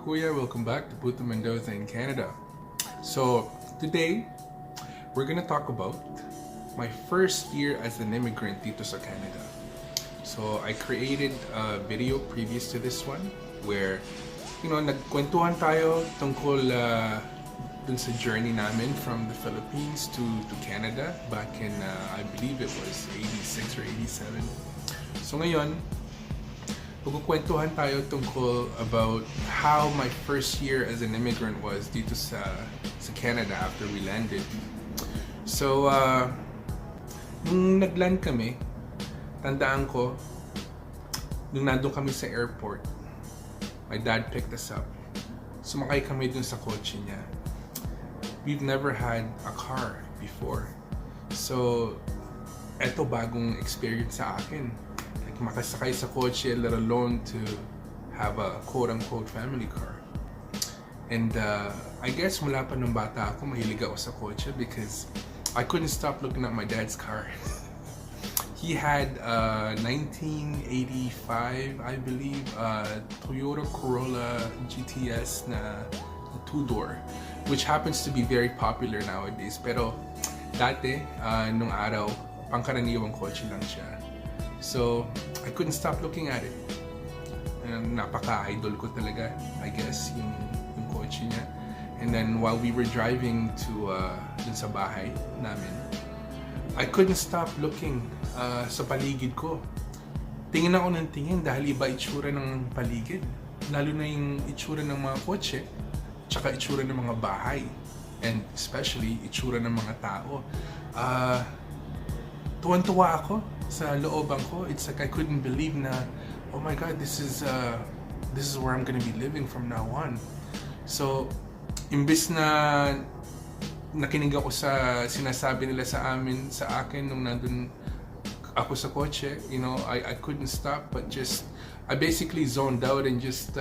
Kuya. Welcome back to Puto Mendoza in Canada. So today, we're gonna talk about my first year as an immigrant dito sa Canada. So I created a video previous to this one where, nagkwentuhan tayo tungkol dun sa journey namin from the Philippines to Canada back in, I believe it was 86 or 87. So ngayon, magkukwentuhan tayo tungkol about how my first year as an immigrant was dito sa Canada after we landed. So, nung nag-land kami, tandaan ko, nung nandun kami sa airport, my dad picked us up. Sumakay kami dun sa kotse niya. We've never had a car before. So, eto bagong experience sa akin. Makasakay sa kotse, let alone to have a quote-unquote family car. And I guess mula pa nung bata ako, mahilig ako sa kotse because I couldn't stop looking at my dad's car. He had 1985, I believe, Toyota Corolla GTS na two-door, which happens to be very popular nowadays. Pero dati, nung araw, pangkaraniwang kotse lang siya. So, I couldn't stop looking at it. Napaka-idol ko talaga, I guess, yung kotse niya. And then, while we were driving to dun sa bahay namin, I couldn't stop looking sa paligid ko. Tingin ako ng tingin dahil iba itsura ng paligid. Lalo na yung itsura ng mga kotse, tsaka itsura ng mga bahay. And especially, itsura ng mga tao. Tuwan-tuwa ako sa looban ko. It's like I couldn't believe na, oh my God, this is where I'm gonna be living from now on. So, imbis na nakinig ako sa sinasabi nila sa akin nung nandun ako sa kotse, I couldn't stop but just, I basically zoned out and just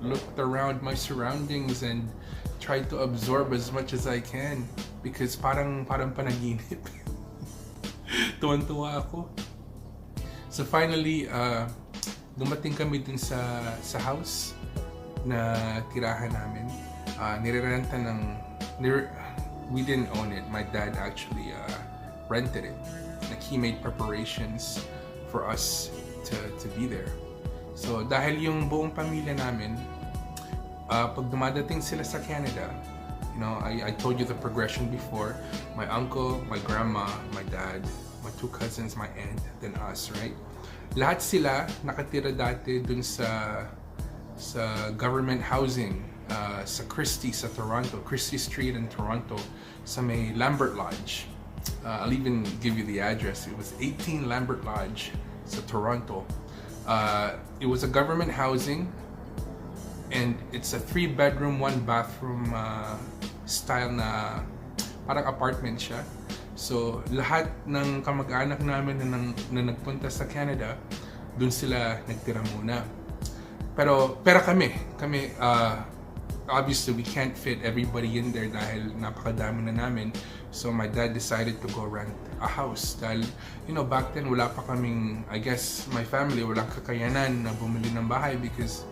looked around my surroundings and tried to absorb as much as I can because parang panaginip. Tuwan-tuwa ako. So finally, dumating kami dun sa house na tirahan namin. Nirerenta we didn't own it. My dad actually rented it. Like he made preparations for us to be there. So dahil yung buong pamilya namin, pag dumadating sila sa Canada, I told you the progression before. My uncle, my grandma, my dad, my two cousins, my aunt, then us, right? Lahat sila nakatira dati dun sa government housing sa Christie sa Toronto, Christie Street in Toronto, sa may Lambert Lodge. I'll even give you the address. It was 18 Lambert Lodge sa Toronto. It was a government housing. And it's a 3-bedroom, 1-bathroom style na parang apartment siya. So, lahat ng kamag-anak namin na nagpunta sa Canada, dun sila nagtira muna. Pero kami, obviously we can't fit everybody in there dahil napakadami na namin. So, my dad decided to go rent a house. Dahil, back then wala pa kaming, I guess, my family, walang kakayanan na bumili ng bahay because,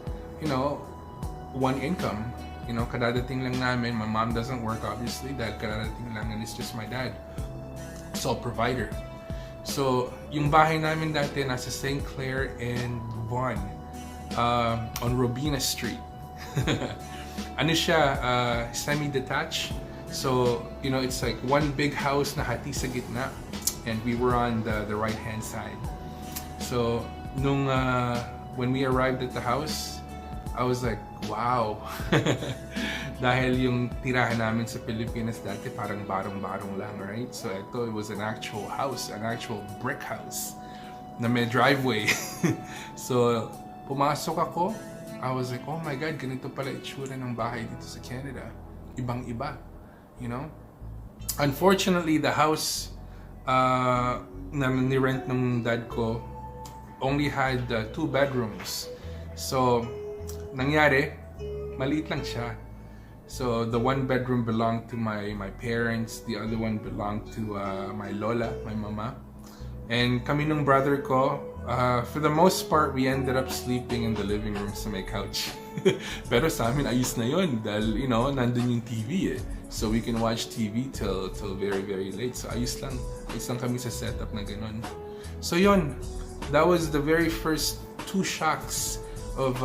one income, kadadating lang namin. My mom doesn't work obviously dahil kadadating lang and it's just my dad. Sole provider. So, yung bahay namin dati nasa St. Clair and Vaughan on Robina Street. Ano siya, semi-detached. So, it's like one big house na hati sa gitna and we were on the right-hand side. So, when we arrived at the house, I was like, wow. Dahil yung tirahan namin sa Pilipinas dati parang barong-barong lang, right? So ito, it was an actual house, an actual brick house na may driveway. So pumasok ako, I was like, oh my God, ganito pala itsura ng bahay dito sa Canada. Ibang-iba, Unfortunately, the house na ni-rent ng dad ko only had 2 bedrooms. So nangyari, maliit lang siya. So the 1 bedroom belonged to my parents, the other one belonged to my lola, my mama. And kami nung brother ko, for the most part, we ended up sleeping in the living room sa may couch. Pero sa amin, ayos na yun. Dahil, nandun yung TV eh. So we can watch TV till very, very late. So ayos lang kami sa setup na ganun. So yun, that was the very first two shocks of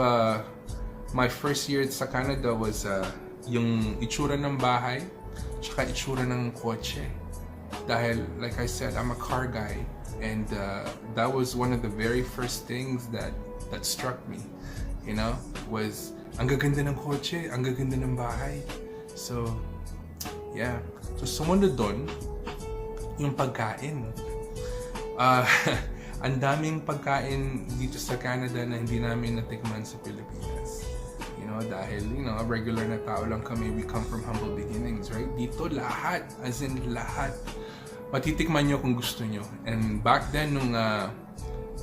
my first year sa Canada was yung itsura ng bahay, tsaka itsura ng kotse. Dahil, like I said, I'm a car guy. And that was one of the very first things that struck me, was ang gaganda ng kotse, ang gaganda ng bahay. So, yeah. So, sumunod doon, yung pagkain. Ang daming pagkain dito sa Canada na hindi namin natikman sa Pilipinas. Dahil, regular na tao lang kami, we come from humble beginnings, right? Dito, lahat, as in lahat, matitikman nyo kung gusto nyo. And back then, nung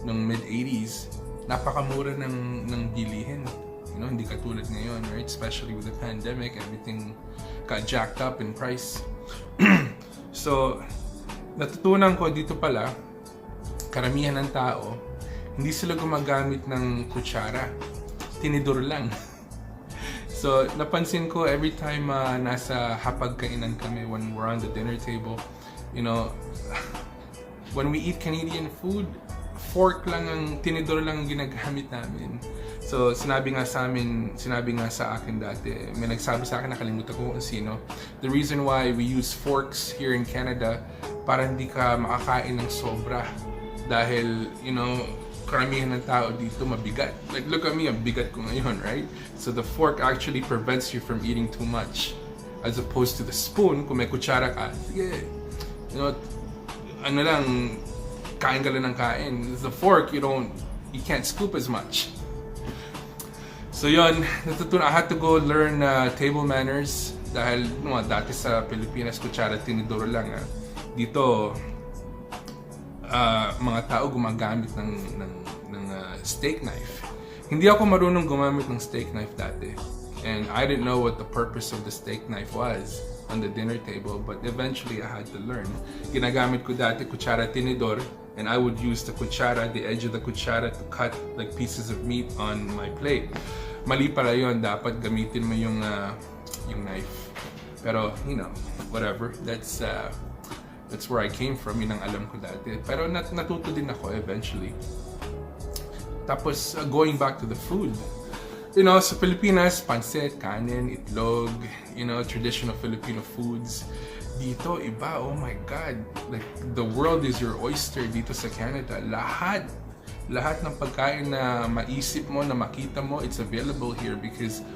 mid-80s, napakamura ng bilihin. Hindi katulad ngayon, right? Especially with the pandemic, everything got jacked up in price. So, natutunan ko dito pala, karamihan ng tao, hindi sila gumagamit ng kutsara. Tinidor lang. So, napansin ko every time nasa hapagkainan kami when we're on the dinner table, when we eat Canadian food, fork lang tinidor lang ang ginagamit namin. So, sinabi nga sa akin dati, may nagsabi sa akin, nakalimutan ko kung sino, the reason why we use forks here in Canada, para hindi ka makakain ng sobra. Dahil, karamihan ng tao dito mabigat. Like, look at me, ang bigat ko ngayon, right? So the fork actually prevents you from eating too much. As opposed to the spoon, kung may kutsara ka, sige, kain ka lang ng kain. The fork, you can't scoop as much. So yun, I had to go learn table manners dahil dati sa Pilipinas, kutsara, tinidor lang. Dito, mga tao gumagamit ng steak knife. Hindi ako marunong gumamit ng steak knife dati. And I didn't know what the purpose of the steak knife was on the dinner table, but eventually I had to learn. Ginagamit ko dati kutsara, tinidor, and I would use the edge of the kutsara to cut like pieces of meat on my plate. Mali pala yun, dapat gamitin mo yung knife. Pero, whatever. That's where I came from, yun ang alam ko dati. Pero natuto din ako eventually. Tapos, going back to the food. Sa Pilipinas, pansit, kanin, itlog, traditional Filipino foods. Dito, iba, oh my God. Like, the world is your oyster dito sa Canada. Lahat ng pagkain na maisip mo, na makita mo, it's available here because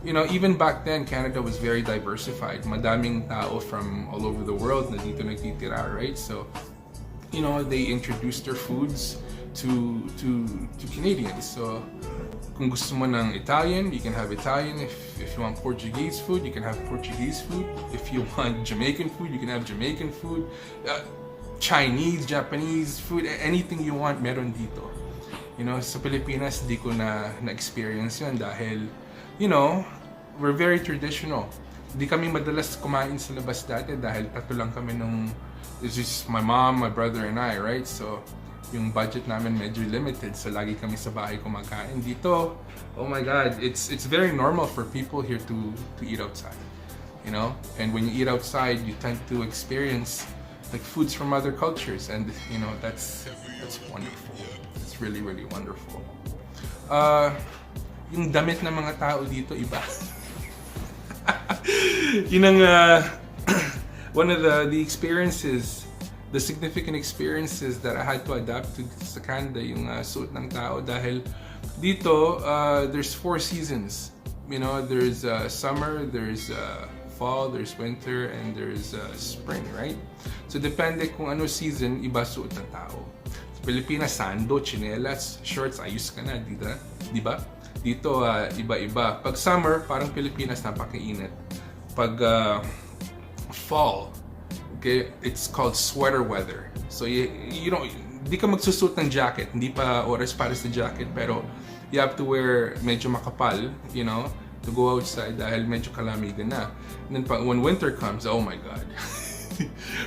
even back then, Canada was very diversified. Madaming tao from all over the world na dito nagtitira, right? So, they introduced their foods to Canadians. So, kung gusto mo ng Italian, you can have Italian. If you want Portuguese food, you can have Portuguese food. If you want Jamaican food, you can have Jamaican food. Chinese, Japanese food, anything you want, meron dito. Sa Pilipinas, di ko na-experience yan dahil we're very traditional. Di kami madalas kumain sa labas dati dahil tatlo lang kami it's just my mom, my brother, and I, right? So, yung budget namin medyo limited. So, lagi kami sa bahay kumakain. Dito, oh my God, it's very normal for people here to eat outside. And when you eat outside, you tend to experience like foods from other cultures. And, that's wonderful. It's really, really wonderful. Yung damit ng mga tao dito, iba. Yun ang one of the experiences, the significant experiences that I had to adapt to sa Canada, yung suot ng tao dahil dito there's 4 seasons. There's summer, there's fall, there's winter, and there's spring, right? So depende kung ano season, iba suot ng tao. Sa Pilipinas, sando, chinelas, shorts, ayos ka na, di ba? Dito, iba-iba. Pag summer, parang Pilipinas, napakainit. Pag fall, okay, it's called sweater weather. So, di ka magsusuot ng jacket. Hindi pa oras para sa jacket, pero you have to wear medyo makapal, to go outside dahil medyo kalamigan na. And then when winter comes, oh my God.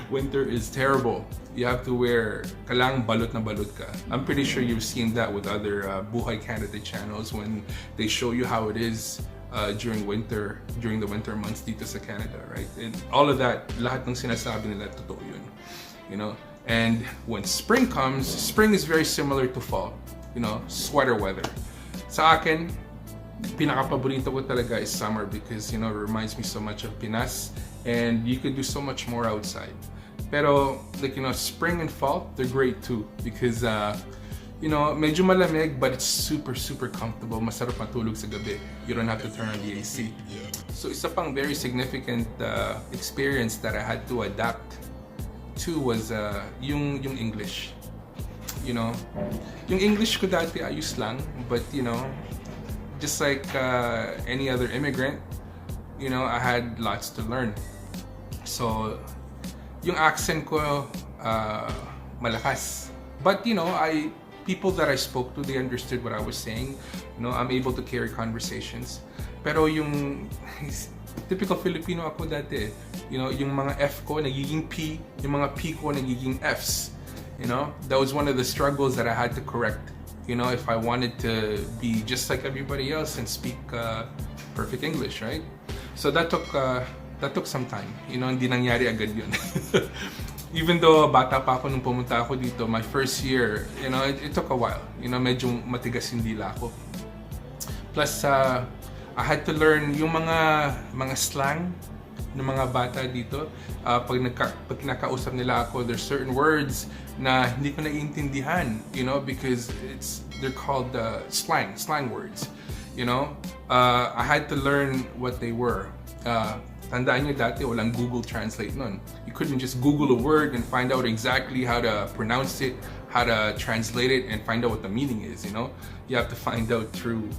Winter is terrible. You have to wear, kailangang balot na balot ka. I'm pretty sure you've seen that with other BUHAY Canada channels when they show you how it is during the winter months dito sa Canada, right? And all of that, lahat ng sinasabi nila, totoo yun. You know? And when spring comes, spring is very similar to fall. You know, sweater weather. Sa akin, pinaka-paborito ko talaga is summer because, you know, it reminds me so much of Pinas and you could do so much more outside. Pero, like, you know, spring and fall, they're great too because, you know, medyo malamig but it's super, super comfortable. Masarap matulog sa gabi. You don't have to turn on the AC. So, isa pang very significant experience that I had to adapt to was yung English. You know, yung English ko dati ayos lang, but you know, just like any other immigrant, you know, I had lots to learn. So, yung accent ko malakas. But you know, people that I spoke to, they understood what I was saying. You know, I'm able to carry conversations. Pero yung typical Filipino ako dati, you know, yung mga F ko nagiging P, yung mga P ko nagiging Fs. You know, that was one of the struggles that I had to correct. You know, if I wanted to be just like everybody else and speak perfect English, right? So that took some time. You know, hindi nangyari agad yun. Even though bata pa ako nung pumunta ako dito, my first year, you know, it took a while. You know, medyo matigas yung dila ako. Plus, I had to learn yung mga slang ng mga bata dito. Pag kinakausap nila ako, there's certain words na hindi ko naiintindihan, you know, because they're called slang words, you know. I had to learn what they were. Tandaan nyo dati, walang Google Translate nun. You couldn't just Google a word and find out exactly how to pronounce it, how to translate it, and find out what the meaning is, you know. You have to find out through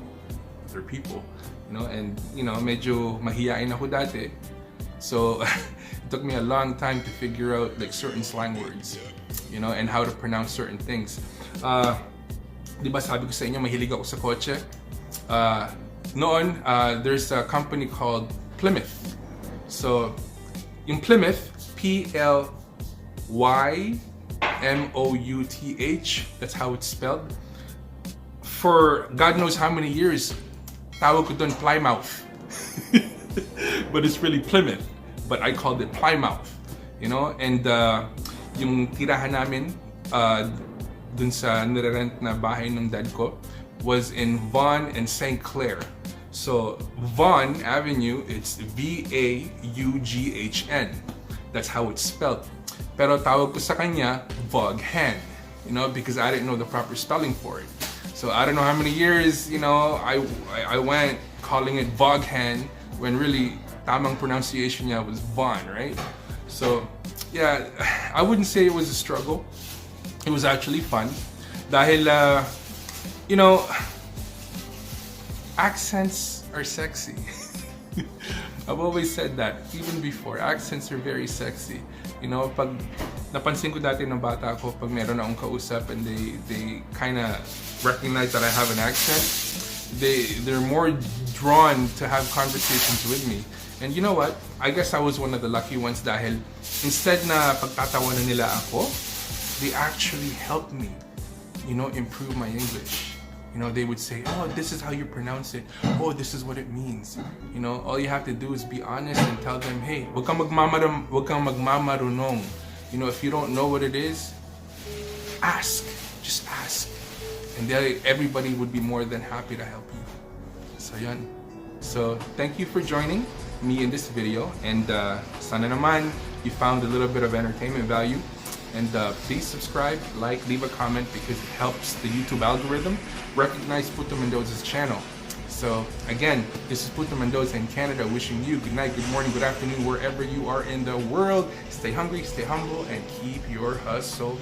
other people, you know. And, you know, medyo mahiyain ako dati. So, it took me a long time to figure out like certain slang words, you know, and how to pronounce certain things. Di ba sabi ko sa inyo, mahilig ako sa kotse. Noon, there's a company called Plymouth. So, yung Plymouth, Plymouth, that's how it's spelled. For God knows how many years, tawag ko doon Plymouth. But it's really Plymouth. But I called it Plymouth, you know. And yung tirahan namin dun sa nire-rent na bahay ng dad ko was in Vaughan and St. Clair. So Vaughan Avenue, it's Vaughan. That's how it's spelled. Pero tawag ko sa kanya Vaughan, you know, because I didn't know the proper spelling for it. So I don't know how many years, you know, I went calling it Vaughan when really tamang pronunciation niya was Vaughan, right? So, yeah, I wouldn't say it was a struggle. It was actually fun. Dahil, you know, accents are sexy. I've always said that, even before. Accents are very sexy. You know, pag napansin ko dati ng bata ako, pag meron akong kausap and they kind of recognize that I have an accent, they're more drawn to have conversations with me. And you know what? I guess I was one of the lucky ones dahil instead na pagtatawanan nila ako, they actually helped me, you know, improve my English. You know, they would say, oh, this is how you pronounce it. Oh, this is what it means. You know, all you have to do is be honest and tell them, hey, wag kang magmamarunong. You know, if you don't know what it is, ask. Just ask. And everybody would be more than happy to help you. So, yan. So, thank you for joining me in this video, and sana naman you found a little bit of entertainment value, and please subscribe, like, leave a comment because it helps the YouTube algorithm recognize Puto Mendoza's channel. So again, this is Puto Mendoza in Canada wishing you good night, good morning, good afternoon, wherever you are in the world. Stay hungry, stay humble, and keep your hustle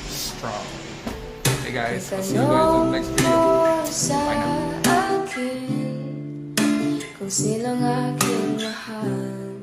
strong. Hey guys, I'll see you guys in the next video. Bye now. Kung sinong aking mahal.